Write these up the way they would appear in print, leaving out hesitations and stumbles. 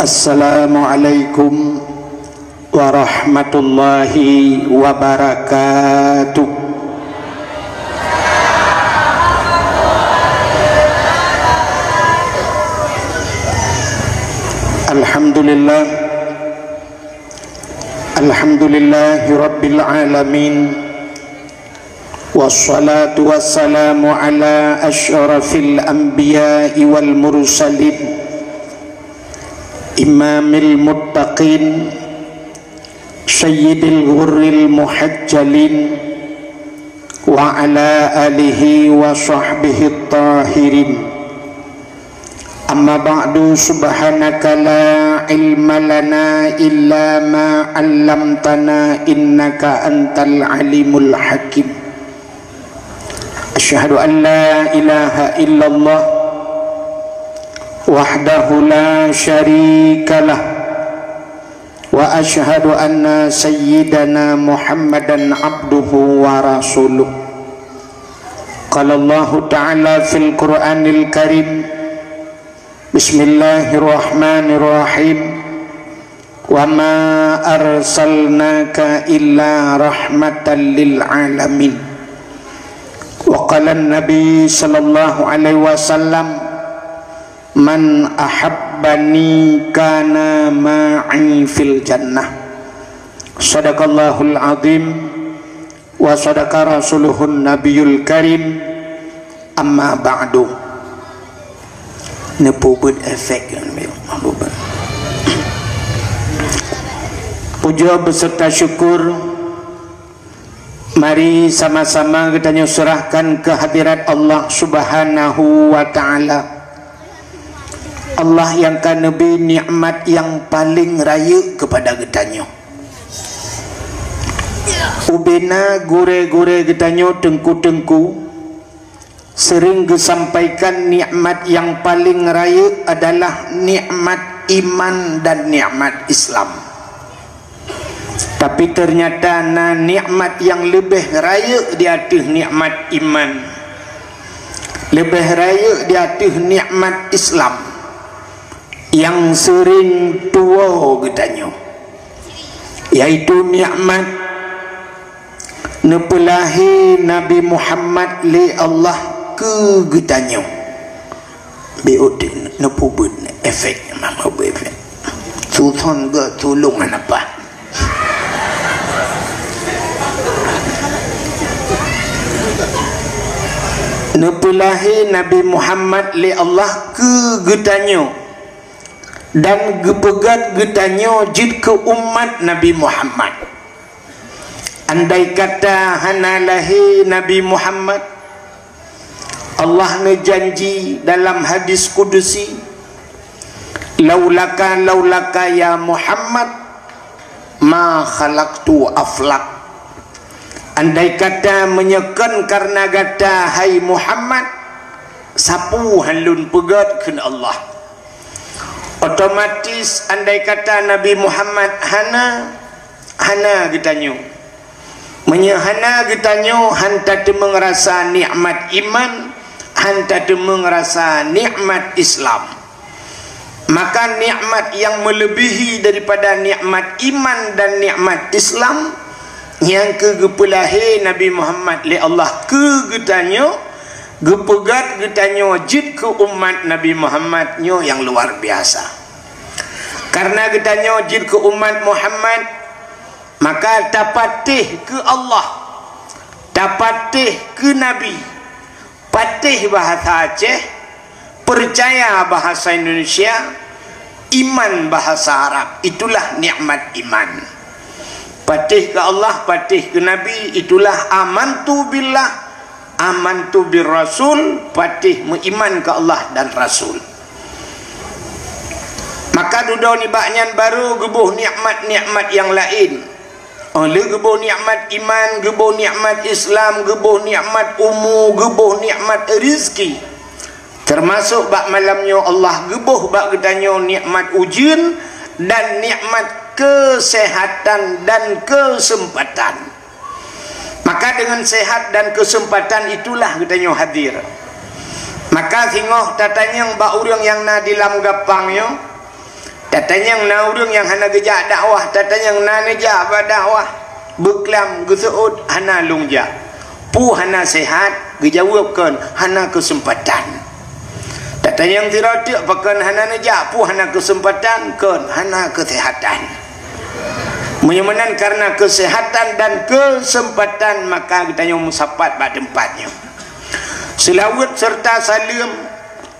Assalamualaikum warahmatullahi wabarakatuh. Alhamdulillah, alhamdulillahi rabbil alamin, wassalatu wassalamu ala asyrafil anbiya'i wal mursalin, imamil muttaqin, sayyidil ghurril muhajjalin, wa ala alihi wa sahbihi tahirin. Amma ba'du, subhanaka la ilma lana illa ma 'allamtana innaka antal alimul hakim. Asyhadu an la ilaha illallah wahdahu la syarika lah, wa asyhadu anna sayyidana Muhammadan abduhu wa rasuluh. Qala Allah ta'ala fil Qur'anil Karim, bismillahirrahmanirrahim, wa ma arsalnaka illa rahmatan lil alamin. Wa qala an-nabi sallallahu alaihi wasallam, man ahabbani kana ma'i fil jannah. Sadaqallahul azim wa sadaqa rasuluhun nabiyul karim. Amma ba'du. Nepubut efek puja beserta syukur mari sama-sama kita serahkan ke hadirat Allah subhanahu wa ta'ala. Allah yang kan nabi nikmat yang paling raya kepada getanyo. Ubena gure-gure getanyo tengku-tengku sering disampaikan nikmat yang paling raya adalah nikmat iman dan nikmat Islam. Tapi ternyata nikmat yang lebih raya di atas nikmat iman, lebih raya di atas nikmat Islam yang sering tua getanyo, yaitu nikmat nepelahi Nabi Muhammad li Allah ke getanyo. BOD nepubut efek mama efek sultan ke tolongan apa nepelahi Nabi Muhammad li Allah ke getanyo dan gepegat getanyo jid ke umat Nabi Muhammad. Andai kata hanalahi Nabi Muhammad, Allah ngejanji dalam hadis kudusi, laulaka ya Muhammad ma khalaqtu aflak. Andai kata menyekan karena kata hai Muhammad, sapu halun pegat ke Allah. Otomatis andai kata Nabi Muhammad hana getanyo, menyehana getanyo hanta tu mengerasa nikmat iman, hanta tu mengerasa nikmat Islam. Maka nikmat yang melebihi daripada nikmat iman dan nikmat Islam yang kegepelahi Nabi Muhammad li Allah ke getanyo, gepegat getanyo jid ke umat Nabi Muhammad nyo yang luar biasa. Karena getanyo jid ke umat Muhammad, maka tapatih ke Allah, tapatih ke Nabi, patih bahasa Aceh, percaya bahasa Indonesia, iman bahasa Arab. Itulah nikmat iman. Patih ke Allah, patih ke Nabi, itulah amantu billah, amantu bir Rasul, patih mengiman ke Allah dan Rasul. Maka duduk ni baknyan baru gebuh nikmat-nikmat yang lain. Oleh gebuh nikmat iman, gebuh nikmat Islam, gebuh nikmat umur, gebuh nikmat rezeki. Termasuk bak malamnya Allah gebuh bak getanyo nikmat ujian dan nikmat kesehatan dan kesempatan. Maka dengan sehat dan kesempatan itulah getanyo hadir. Maka singoh tatanya bak urang yang na di lam gapangnya Tatanya na urang yang hana gejak dakwah, tatanya na nejak dakwah. Beklam geseut hana lungja. Pu hana sehat, gejawabkan hana kesempatan. Tatanya yang tiratik pakan hana nejak, pu hana kesempatan, kan hana kesehatan. Menyamanan karena kesehatan dan kesempatan, maka kita yang musapat pada tempatnya. Selawat serta salim,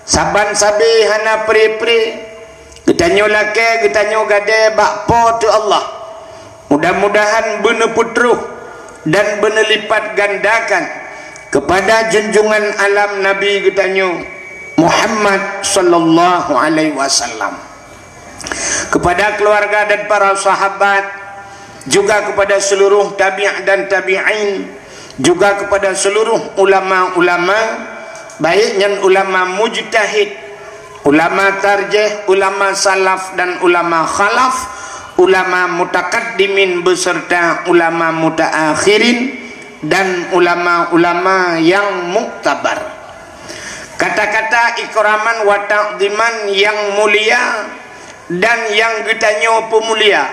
saban sabi hana pre-pre. Kita nyolake, kita nyogade bakpo tu Allah. Mudah-mudahan benar putruh dan benar lipat gandakan kepada junjungan alam Nabi kita Muhammad sallallahu alaihi wasallam, kepada keluarga dan para sahabat, juga kepada seluruh tabi' dan tabi'in, juga kepada seluruh ulama-ulama, baiknya ulama mujtahid, ulama tarjih, ulama salaf dan ulama khalaf, ulama mutakaddimin beserta ulama mutaakhirin, dan ulama-ulama yang muktabar. Kata-kata ikraman wa ta'ziman yang mulia dan yang getanyo pemulia.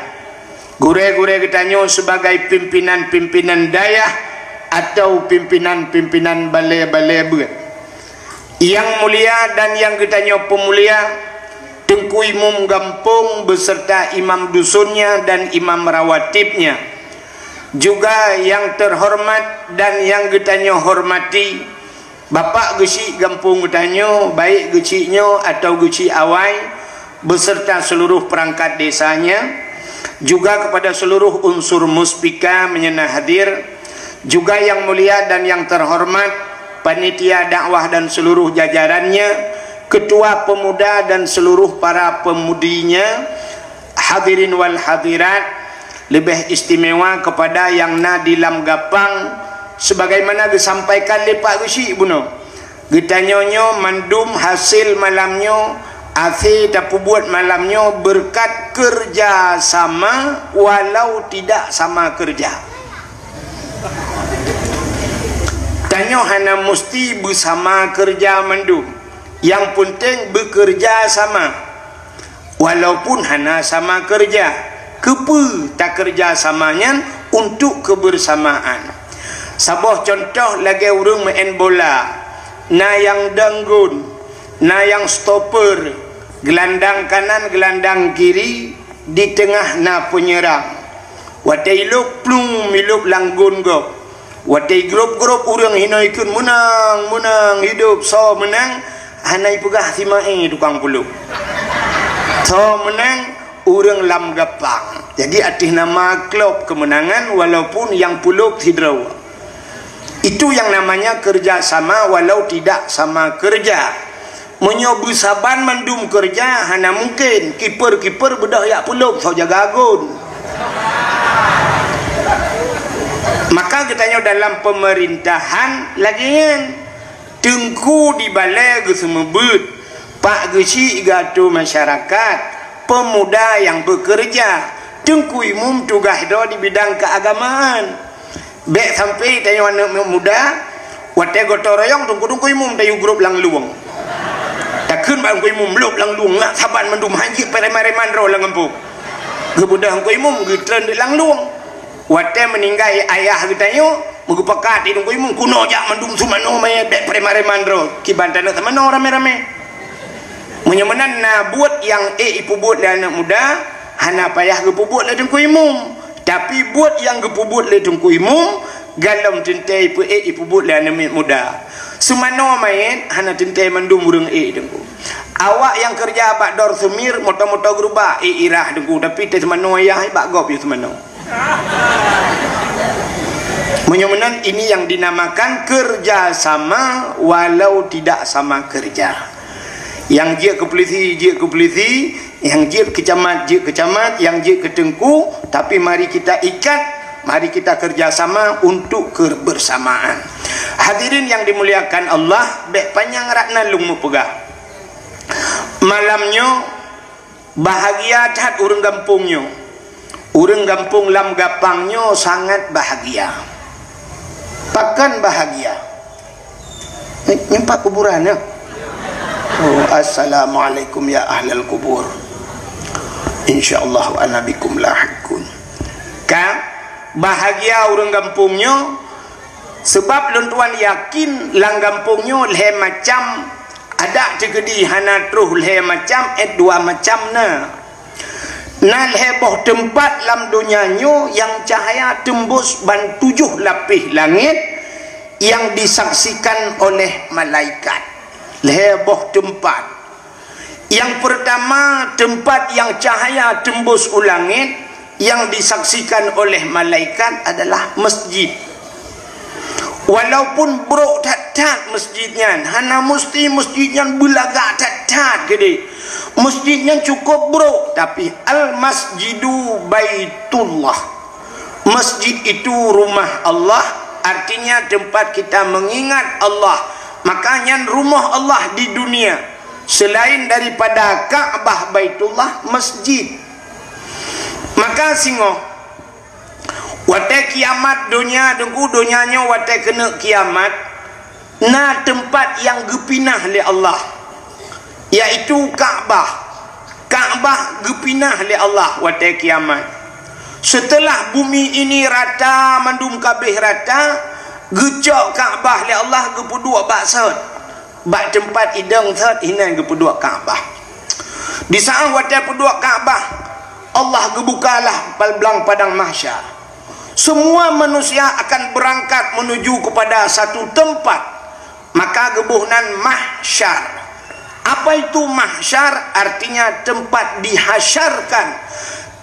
Gure-gure getanyo sebagai pimpinan-pimpinan dayah atau pimpinan-pimpinan balai-balai yang mulia dan yang getanyo pemulia, Tengku Imam Gampung beserta imam dusunnya dan imam rawatibnya, juga yang terhormat dan yang getanyo hormati Bapak Geci Gampung getanyo, baik gecinya atau geci awai beserta seluruh perangkat desanya, juga kepada seluruh unsur muspika menyenah hadir, juga yang mulia dan yang terhormat panitia dakwah dan seluruh jajarannya, ketua pemuda dan seluruh para pemudinya, hadirin wal hadirat, lebih istimewa kepada yang na di lam gapang, sebagaimana disampaikan oleh Pak Geci buno. Getanyonyo mandum hasil malamnyo, afi dapu buat malamnyo berkat kerja sama walau tidak sama kerja. Tanyo hana mesti bersama kerja mandum. Yang penting bekerja sama. Walaupun hana sama kerja, kepa tak kerja samanya untuk kebersamaan. Sebuah contoh lagi urang main bola, na yang danggun, na yang stopper, gelandang kanan, gelandang kiri, di tengah na penyerang. Watai lup plung milup langgun go. Watai grup-grup urang hinaikun menang hidup so menang, hanai pegah simai tukang puluk. So menang urang lam gapang. Jadi arti nama klub kemenangan walaupun yang puluk hidraw. Itu yang namanya kerja sama walau tidak sama kerja. Menyobu saban mandum kerja hana mungkin kiper bedah yak puluk so jaga agun. Maka katanya dalam pemerintahan lagi Tengku di balai semebut Pak Geci gato masyarakat, pemuda yang bekerja. Tengku Imam tugas do di bidang keagamaan. Bek sampai tanya anak muda, watai gotoroyong tungku Imam tayu grup lang luang. Takkan bang ku Imam lup lang luang ngak saban mandum hanjik pereman-reman ro lang empuk. Kebudah ku Imam getren di lang luang. Watai meninggai ayah getanyo mugupakat hidung ku Imam kuno jak mandum sumano me dek preman-reman ro kibantana samano rame-rame. Menyamanan na buat yang ipu buat dan anak muda hana payah gepubut le Tengku Imam, tapi buat yang gepubut le Tengku Imam galam tentai ipu buat le anak muda. Sumano main hana tentai mandum urang Tengku. Awak yang kerja Pak Dor Semir moto-moto gerubah irah Tengku, tapi te semano ayah bak gop yo semano. Menyamanan ini yang dinamakan kerja sama walau tidak sama kerja. Yang je ke polisi, yang je ke camat, yang je ke Tengku, tapi mari kita ikat, mari kita kerjasama untuk kebersamaan. Hadirin yang dimuliakan Allah, bek panjang rakna lung mupegah. Malamnya bahagia cat urang gampungnya. Urang gampung lam gapangnya sangat bahagia. Pakan bahagia. Nyempat kuburan ya. Oh, assalamualaikum ya ahlal kubur. insyaallah wa ana bikum lahiqun. Kan bahagia orang kampungnya sebab lentuan yakin lang kampungnya le macam ada tegedi hana truh le macam dua macam na leboh tempat lam dunianyo yang cahaya tembus ban 7 lapis langit yang disaksikan oleh malaikat. Leboh tempat yang pertama, tempat yang cahaya tembus langit yang disaksikan oleh malaikat adalah masjid. Walaupun bro tat masjidnya, hana mesti masjidnya belaga tat gede. Masjidnya cukup bro, tapi al masjidu baitullah. Masjid itu rumah Allah, artinya tempat kita mengingat Allah. Makanya rumah Allah di dunia selain daripada Ka'bah Baitullah, masjid. Maka singo watai kiamat dunia dengku dunianya watai kena kiamat na tempat yang gepinah oleh Allah, yaitu Ka'bah. Ka'bah gepinah oleh Allah watai kiamat. Setelah bumi ini rata mandum kabeh rata, gecok Ka'bah oleh Allah gepuduk baksud bak tempat idang sat hinan gepuduk Ka'bah. Di saat watai puduk Ka'bah, Allah gebukalah belang padang mahsyar. Semua manusia akan berangkat menuju kepada satu tempat, maka gebuhnan mahsyar. Apa itu mahsyar? Artinya tempat dihasyarkan,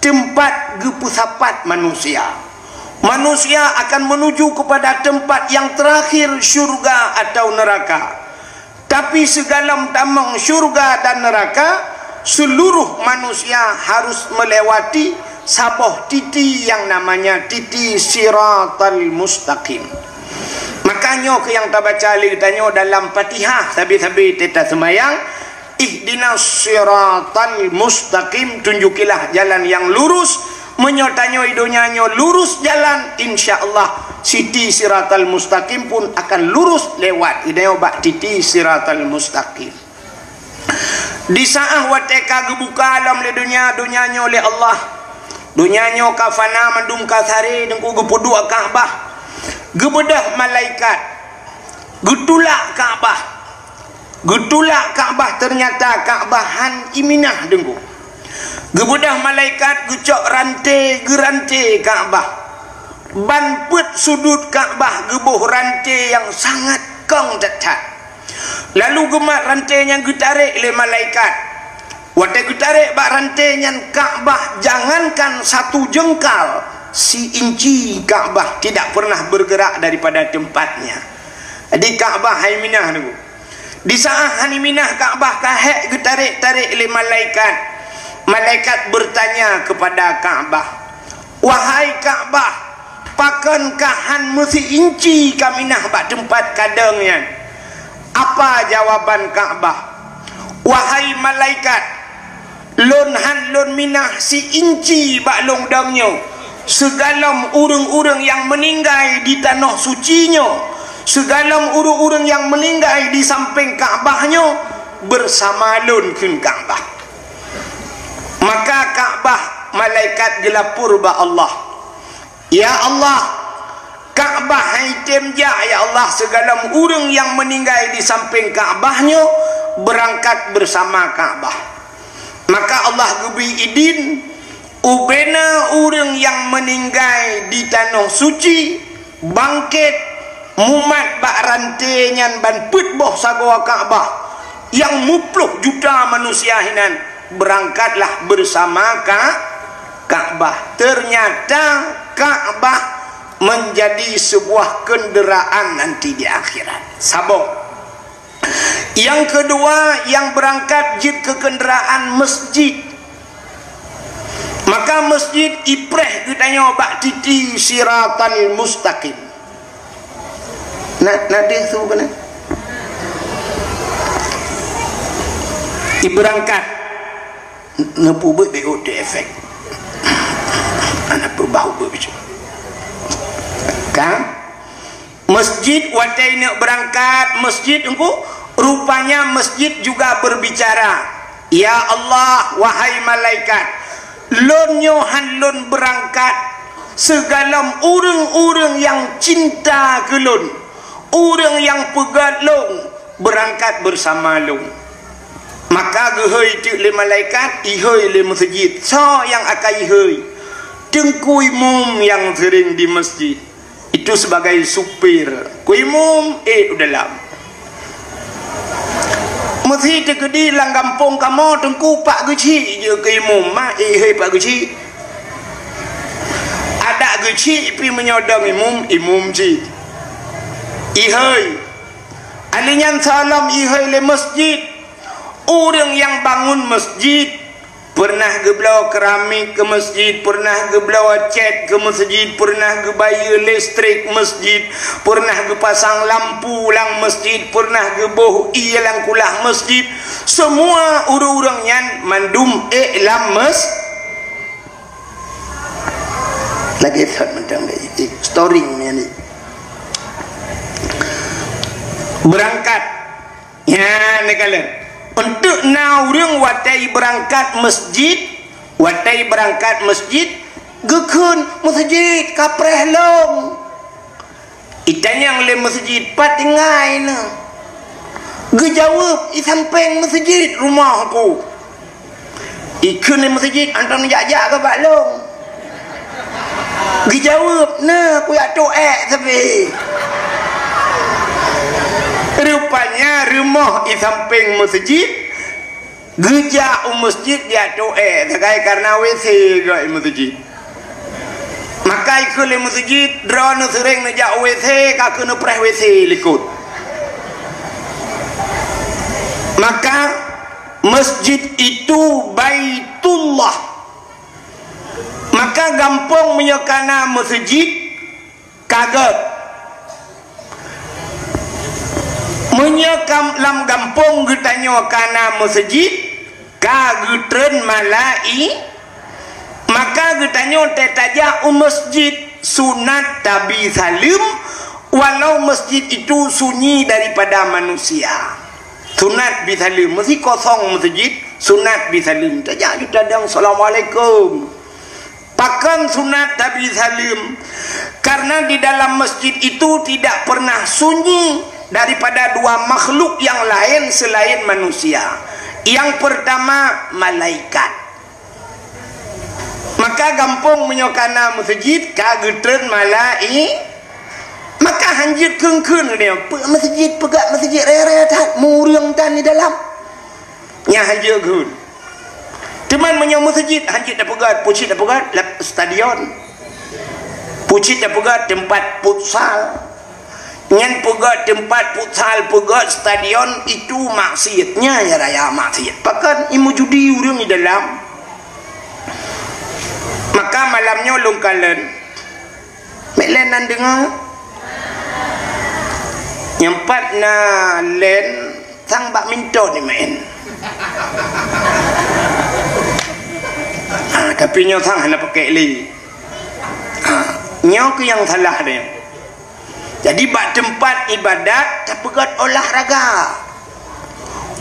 tempat gepusapat manusia. Manusia akan menuju kepada tempat yang terakhir, syurga atau neraka. Tapi segala tamang syurga dan neraka, seluruh manusia harus melewati saboh titi yang namanya titi siratal mustaqim. Makanya ke yang tak baca lagi tanya dalam Fatihah sabi-sabi teta semayang, ihdinas siratal mustaqim, tunjukilah jalan yang lurus. Menyotanyo idonyanyo lurus jalan, insyaallah siti siratal mustaqim pun akan lurus lewat idayo bak titi siratal mustaqim. Di saat wateka gebuka alam le dunianya oleh Allah, dunianya kafana mandum kasari dengku gepudu Ka'bah, gebedah malaikat getulak Ka'bah, ternyata Ka'bahan iminah dengku. Gebedah malaikat gecok rantai Ka'bah, ban put sudut Ka'bah gebuh rantai yang sangat kong dekat. Lalu gemak rantainya getarik oleh malaikat. Waktu getarik bak rantainya Ka'bah, jangankan 1 jengkal, si inci Ka'bah tidak pernah bergerak daripada tempatnya. Di Ka'bah haiminah dulu. Di saat haiminah Ka'bah kahek getarik-tarik oleh malaikat. Malaikat bertanya kepada Ka'bah, wahai Ka'bah, pakankah han mesti inci kaminah bak tempat kadangnya? Apa jawaban Ka'bah? Wahai malaikat, lon minah si inci bak long damnyo. Segala urang-urang yang meninggal di tanah sucinyo, segala urang-urang yang meninggal di samping Ka'bahnya bersama lon kun Ka'bah. Maka Ka'bah malaikat gelapur ba Allah, ya Allah, Ka'bah haitem ja ya Allah, segala urang yang meninggal di samping Ka'bahnya berangkat bersama Ka'bah. Maka Allah gebi idin ubena urang yang meninggal di tanah suci bangkit mumat bak rantainya ban put boh sagoa Ka'bah yang 10 juta manusia hinan, berangkatlah bersama Ka'bah. Ternyata Ka'bah menjadi sebuah kenderaan nanti di akhirat. Sabok. Yang kedua, yang berangkat jid ke kenderaan masjid. Maka masjid ipreh kitanya bak titi siratal mustaqim. Nadih tu kena. Iberangkat nepu BOT efek. Anak berbau berbisa. Kan? Masjid watai nak berangkat masjid engkau, rupanya masjid juga berbicara. Ya Allah, wahai malaikat, lonyo hanlon berangkat segala orang-orang yang cinta ke lon, orang yang pegat long berangkat bersama long. Maka gehoi tu le malaikat ihoi le masjid. So yang akan ihoi tengku imam yang sering di masjid itu sebagai supir ku imam dalam masjid tegedi lang kampung kamu tengku pak geci je ke imam mak hei pak geci ada geci pi menyodong imam ji ihoi alinyan salam ihoi le masjid. Orang yang bangun masjid pernah geblau keramik ke masjid, pernah geblau cat ke masjid, pernah gebaya listrik masjid, pernah gepasang lampu lang masjid, pernah geboh ilang kulah masjid. Semua orang-orang yang mandum lam lagi tak mentang story ni berangkat ya ni kalian untuk naurung watai berangkat masjid gekun masjid kapreh long itanyang le masjid patingai na gejawab isampeng masjid rumah aku ikun le masjid antam jajak ke bak long gejawab na aku yak toek tapi rupanya rumah di samping masjid gejak masjid dia terkait karena WC gak masjid. Maka ikut le masjid drone sering nejak WC kak kena preh WC likut. Maka masjid itu Baitullah. Maka gampang menyokana masjid kaget menyekam lam gampung getanyo kana masjid kagutren malai maka getanyo tetaja masjid sunat tabi salim walau masjid itu sunyi daripada manusia sunat bisalim mesti kosong masjid sunat bisalim tajak juta dang assalamualaikum pakan sunat tabi salim karena di dalam masjid itu tidak pernah sunyi daripada dua makhluk yang lain selain manusia. Yang pertama malaikat. Maka gampang menyokana masjid kagetren malai maka hanjit kengkun dia masjid pegak masjid rere tat muriang tan di dalam nya hanjit gun teman menyo masjid hanjit dah pegat pucit dah pegat stadion pucit dah pegat tempat futsal ngan pegat tempat futsal pegat stadion itu maksiatnya ya raya maksiat pakan imu judi urang di dalam maka malamnya lungkalen melenan dengar nyempat na len sang badminton ni main tapi nyo sang hanya pakai li nyo ke yang salah dia. Jadi bak tempat ibadat terpegat olahraga.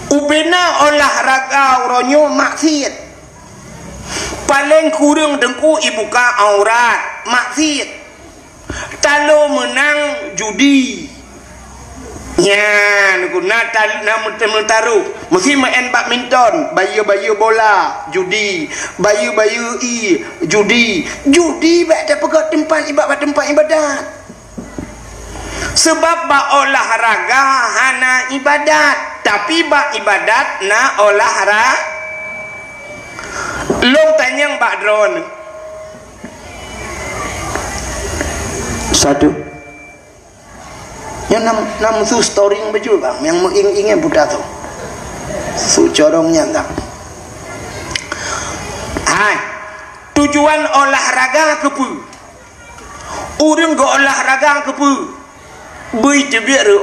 Ubena olahraga uronyo maksiat. Paling kurang dengku ibuka aurat maksiat. Talo menang judi. Ya, nak nak taruh. Mesti main badminton, bayu-bayu bola, judi, bayu-bayu judi. Judi bak terpegat tempat ibadat. Sebab bak olahraga hana ibadat, tapi bak ibadat na olahraga. Long tanyang bak drone. Satu. Yang nam su story yang baju bang, yang mengingin budak tu. Su corongnya tak. Hai, tujuan olahraga kepu. Orang go olahraga kepu. Beritibiru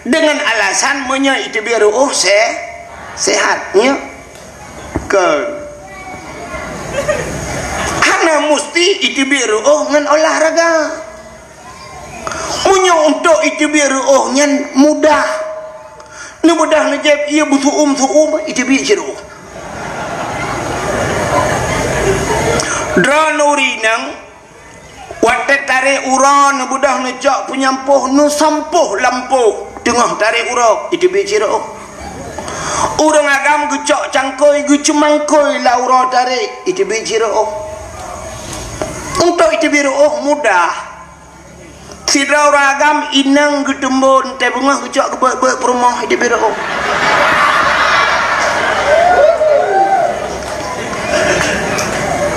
dengan alasan menya itibiru sehatnya ke hana musti itibiru ngan olahraga menya untuk itibiru ngan mudah ni mudah ngejep ia butuh itibiru Dronuri nang wate tarik uran budah necak penyampuh nu sampuh lampuh tengah tarik ura itu bicara orang agam gecok cangkoi gecemangkoi laura tarik itu bicara untuk itu bicara mudah sidra orang agam inang getembon teh bunga gecok ke perumah itu bicara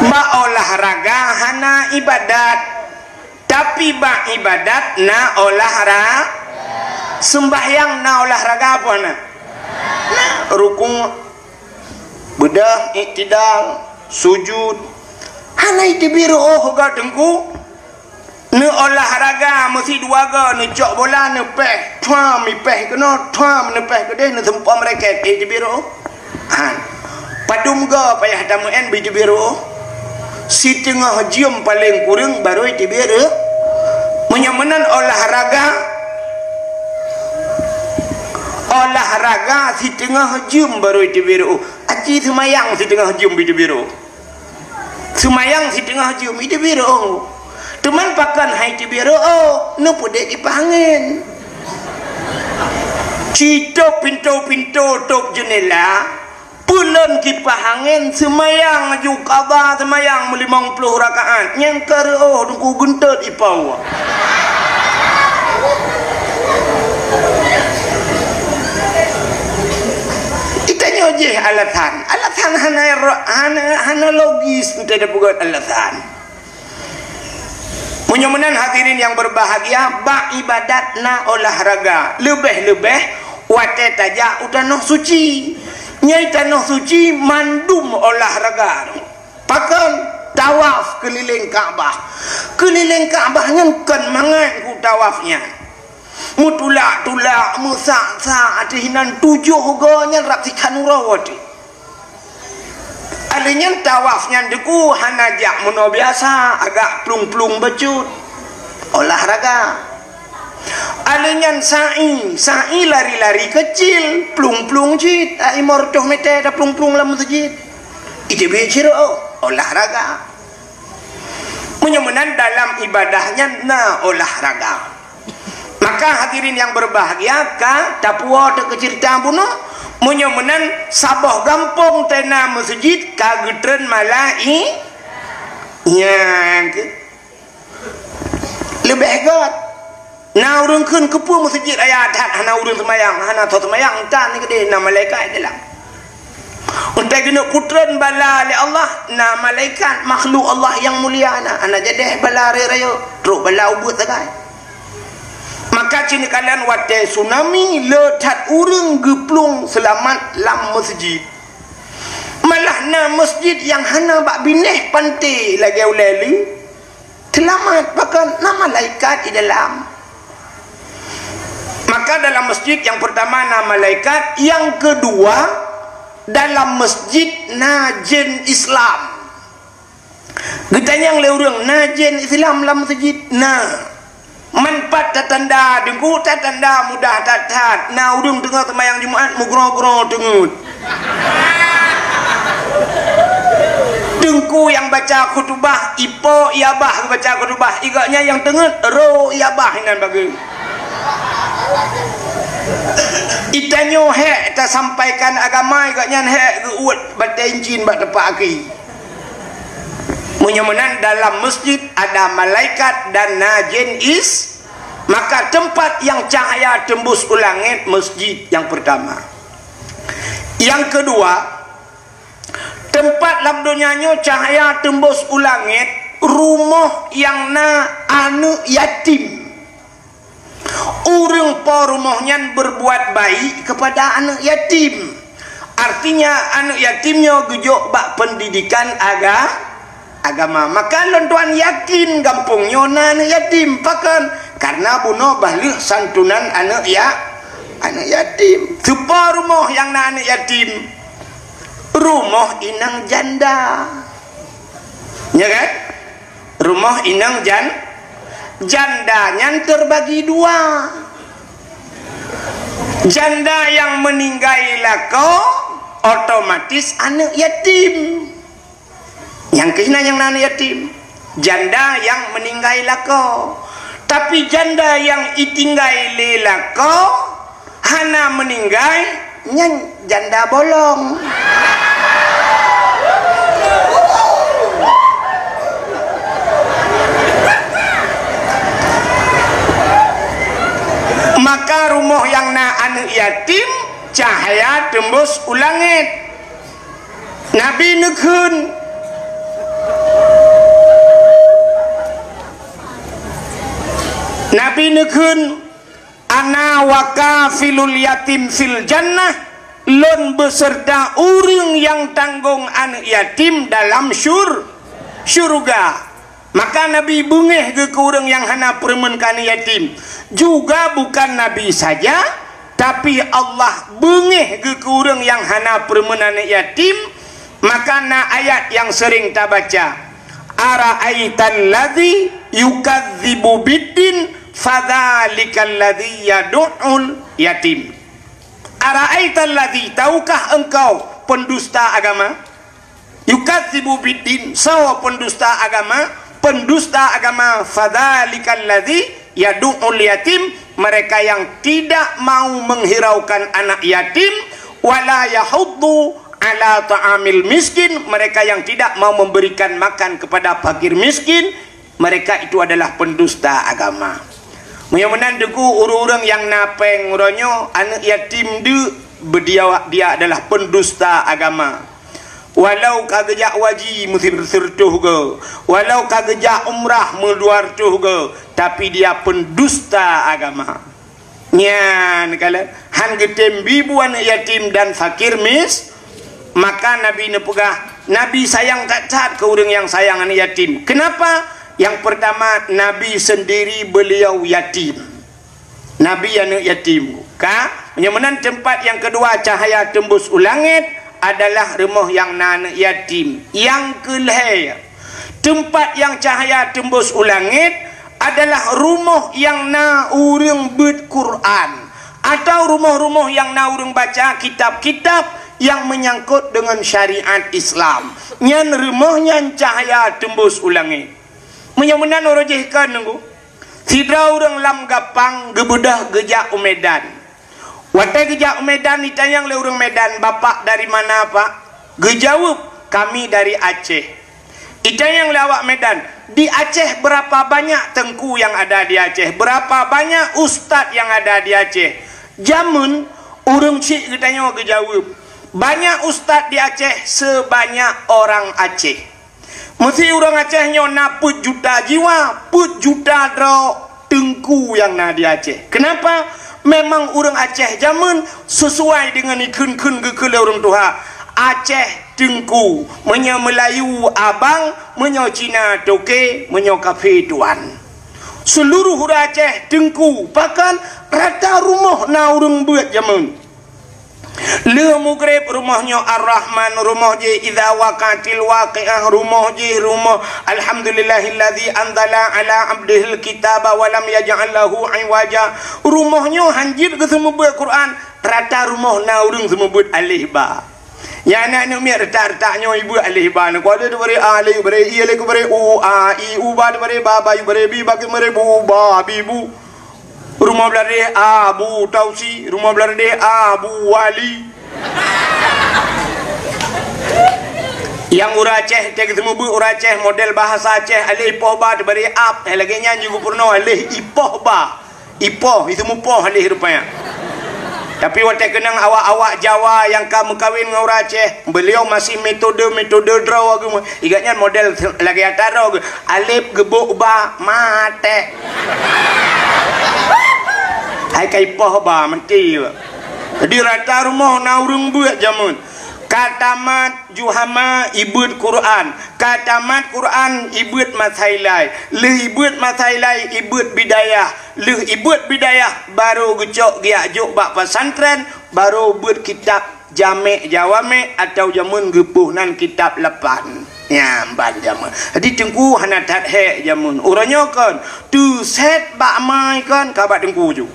ba olahraga hana ibadat tapi ba ibadat na olahraga sembahyang na olahraga apa na rukun bedah iktidal sujud hana itu biru ga dengku ne olahraga mesti dua ga ne cok bola ne peh tuam mi peh kena tuam ne peh gede ne sempom reket itu biru han padum ga payah tamu en itu biru si tengah jium paling kurang baru itu biru menyamanan olahraga si tengah jium baru itu biru aci semayang si tengah jium itu biru semayang si tengah jium itu biru teman pakan hai itu biru nu pudek dipangin cito pintu tok jendela bulan kipas angin semayang juga kaba semayang 50 rakaat yang karo dengku gentet ipau itanya je alatan hana logis tidak buat alatan menyamanan hadirin yang berbahagia ba ibadat na olahraga lebih wate tajak udah suci nyai tanah suci mandum olahraga pakan tawaf keliling Kaabah kan mangan ku tawafnya mutulak musak adihinan 7 gonya raksikan urawati alinya tawafnya deku hanajak muno biasa agak plung becut olahraga alenyan sa'i lari-lari kecil plung jit imor toh mete da plung lam sejit itu bicara olahraga menyamanan dalam ibadahnya na olahraga maka hadirin yang berbahagia ka tapua te kecerita buno menyamanan sabah gampong tena masjid ka getren malai yang lebih hebat na urang keun kepu masjid ayat hana urang semayang hana tho semayang tan ni gede na malaikat dalam untuk guna kutran bala li Allah na malaikat makhluk Allah yang mulia ana jadi bala raya teruk bala ubut sagai maka cini kalian wate tsunami letat urang geplung selamat lam masjid malah na masjid yang hana bak bineh pantai lagi uleli selamat bahkan na malaikat di dalam. Maka dalam masjid yang pertama nama malaikat, yang kedua dalam masjid najen Islam. Getanya yang leurang najen Islam dalam masjid manfaat tatanda dengku tatanda mudah tatat na urung tengah temayang Jumaat mugro-gro dengut. Dengku yang baca khutbah ipo iabah baca khutbah igaknya yang tengut ro iabah inan bagi itanyo he ta sampaikan agama igaknya he geuut batencin bat tepak aki menyamanan dalam masjid ada malaikat dan najin maka tempat yang cahaya tembus ke langit masjid yang pertama. Yang kedua tempat dalam dunianya cahaya tembus ke langit rumah yang na anu yatim. Urang po rumahnya berbuat baik kepada anak yatim. Artinya anak yatimnya gejok bak pendidikan agama. Maka lontuan yakin gampungnya anak yatim pakan karena bunuh balik santunan anak yatim. Supaya rumah yang anak yatim rumah inang janda. Ya kan? Rumah inang jandanya terbagi dua. Janda yang meninggal lako otomatis anak yatim. Yang kena yang nana yatim, janda yang meninggal lako. Tapi janda yang itinggal lelako hana meninggal nyan janda bolong. Maka rumah yang na anak yatim cahaya tembus ulangit. Nabi nekun ana wakafilul yatim fil jannah, lon beserta urang yang tanggung anak yatim dalam syurga. Maka Nabi bengeh ke orang yang hana permenkan yatim. Juga bukan Nabi saja, tapi Allah bengeh ke orang yang hana permenan yatim. Maka na ayat yang sering kita baca, ara'aital ladzi yukadzibu biddin fadzalikal ladzi yad'ul yatim. Ara'aital ladzi, tahukah engkau pendusta agama? Yukadzibu biddin, sawa pendusta agama? Pendusta agama, fadzalikal ladzi yad'ul yatim, mereka yang tidak mau menghiraukan anak yatim, wala yahuddu ala ta'amil miskin, mereka yang tidak mau memberikan makan kepada fakir miskin, mereka itu adalah pendusta agama. Mudah-mudahan deku orang-orang yang napeng uronyo anak yatim dia adalah pendusta agama. Walau kagejak waji mesti bersertuh ke, walau kagejak umrah meluar tuh ke, tapi dia pendusta agama. Nyan kalian han getem bibu anak yatim dan fakir maka Nabi nepegah, Nabi sayang kat ke orang yang sayang anak yatim. Kenapa? Yang pertama, Nabi sendiri beliau yatim. Nabi anak yatim. Menyamanan tempat yang kedua cahaya tembus ulangit adalah rumah yang anak yatim. Yang kelihir, tempat yang cahaya tembus ulangit adalah rumah yang na urang berquran, atau rumah-rumah yang na urang baca kitab-kitab yang menyangkut dengan syariat Islam. Nyan rumahnya cahaya tembus ulangit. Menyamanan orang jihkan nunggu sidra orang lam gapang gebedah gejak Medan. Watai gejak Medan ditanya oleh orang Medan, bapak dari mana pak? Gejawab, kami dari Aceh. Ditanya oleh awak Medan, di Aceh berapa banyak tengku yang ada di Aceh? Berapa banyak ustad yang ada di Aceh? Jamun orang cik ditanya gejawab, banyak ustad di Aceh sebanyak orang Aceh. Mesti orang Aceh nyona put juta jiwa, put juta dro tengku yang ada di Aceh. Kenapa? Memang orang Aceh zaman sesuai dengan ikun-kun gekele orang tua. Aceh tengku, menyo Melayu abang, menyo Cina toke, menyo kafe tuan. Seluruh orang Aceh tengku, bahkan rata rumah na orang buat zaman. Le mugrib rumahnya Ar-Rahman, rumah je idza waqatil waqi'ah, rumah je rumah alhamdulillahilladzi anzala ala abdihil kitaba wa lam yaj'al lahu iwaja. Rumahnya hanjir ke semua buat Quran, rata rumah na urang semua buat alif ba. Ya anak ni mi rata-ratanya ibu alif ba. Ko ada beri alif beri i alif beri u a i u ba beri ba ba beri bi ba beri bu ba bi bu. Rumah belade Abu Tausi, rumah belade Abu Wali. Yang ura Aceh, cek semua bu ura Aceh model bahasa Aceh alih ipoh ba diberi ap, lagi nyanyi purno alih ipoh ba, ipoh itu mupoh alih rupanya. Tapi waktu kenang awak-awak Jawa yang kamu kawin dengan orang Aceh, beliau masih metode draw agama. Igatnya model lagi ataro alif gebuk ba mate. Hai kai poh ba menti. Jadi rata rumah na urang buat jamun. Katamat juhama ibut Quran, katamat Quran ibut mathailai, le ibut mathailai ibut bidayah, le ibut bidayah baru gecok giajuk bak pesantren, baru buat kitab jamek jawame atau jamun gepuhnan kitab lepan. Ya ban jamun. Jadi tengku hana tat he jamun. Uranya kan tu set bak mai kan kabat tengku ju.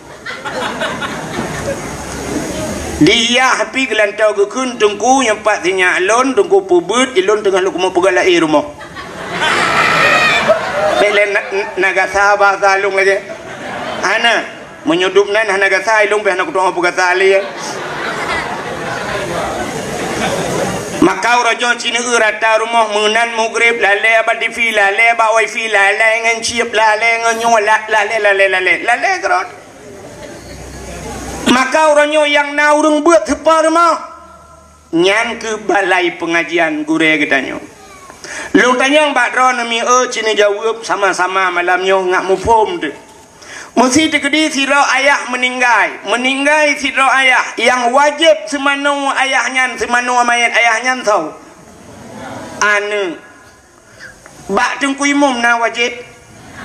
dia happy gelantau ke kun tungku yang pak tinya alon tungku pubut ilon tengah lu mau pegal air rumah belen naga sahabat salung aja ana menyudup nan naga salung be anak doa pegal tali Makau rajo cina rata rumah menan mugrib lale abad di fi lale ba wifi lale ngan ciep lale ngan nyola lale kerot Makau ranyo yang naurung buat tepar mah nyan ke balai pengajian gure getanyo lu tanya mbak ron mi cina jawab sama-sama malamnya ngak mufum tu mesti tegedi siro ayah meninggal siro ayah yang wajib semanu ayahnya semanu mayat ayahnya tahu anu bak tungku imum na wajib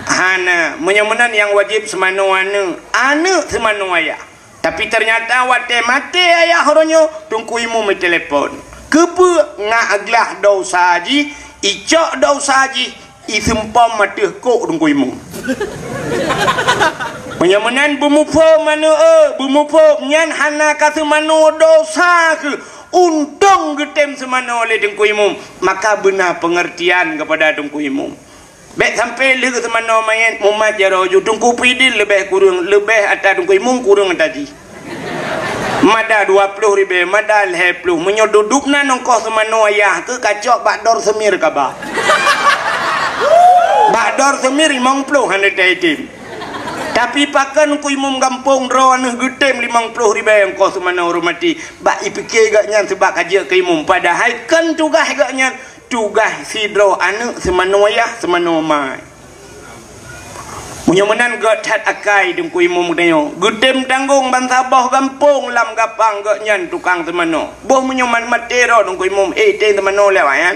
hana menyemenan yang wajib semanu anu semanu ayah tapi ternyata wate mati ayah horonyo tungku imum telepon kepe ngak aglah dosa haji icok dosa haji isempam matih kok tungku imum Menyamanan bumupo manu bumupo nyan hana katu manu dosa ke untung getem semana oleh dengku imum maka benar pengertian kepada dengku imum baik sampai le semana main mumat jaro ju dengku pidil lebih kurang lebih atas dengku imum kurang tadi mada 20,000 mada 10 menyodudukna nongko semana ayah ke kacok bakdor semir kaba bakdor semir 50 hana taitim tapi pakan ku imum kampung rawan getem 50,000 yang kau semana hormati bak ipikir gaknya sebab kaji ke imum padahal kan tugas gaknya tugas sidro anu semana ayah semana mai punya menan gak cat akai dengku imum denyo getem tanggung bantabah kampung lam gapang gaknya tukang semana boh menyoman matero dengku imum ten semana lewayan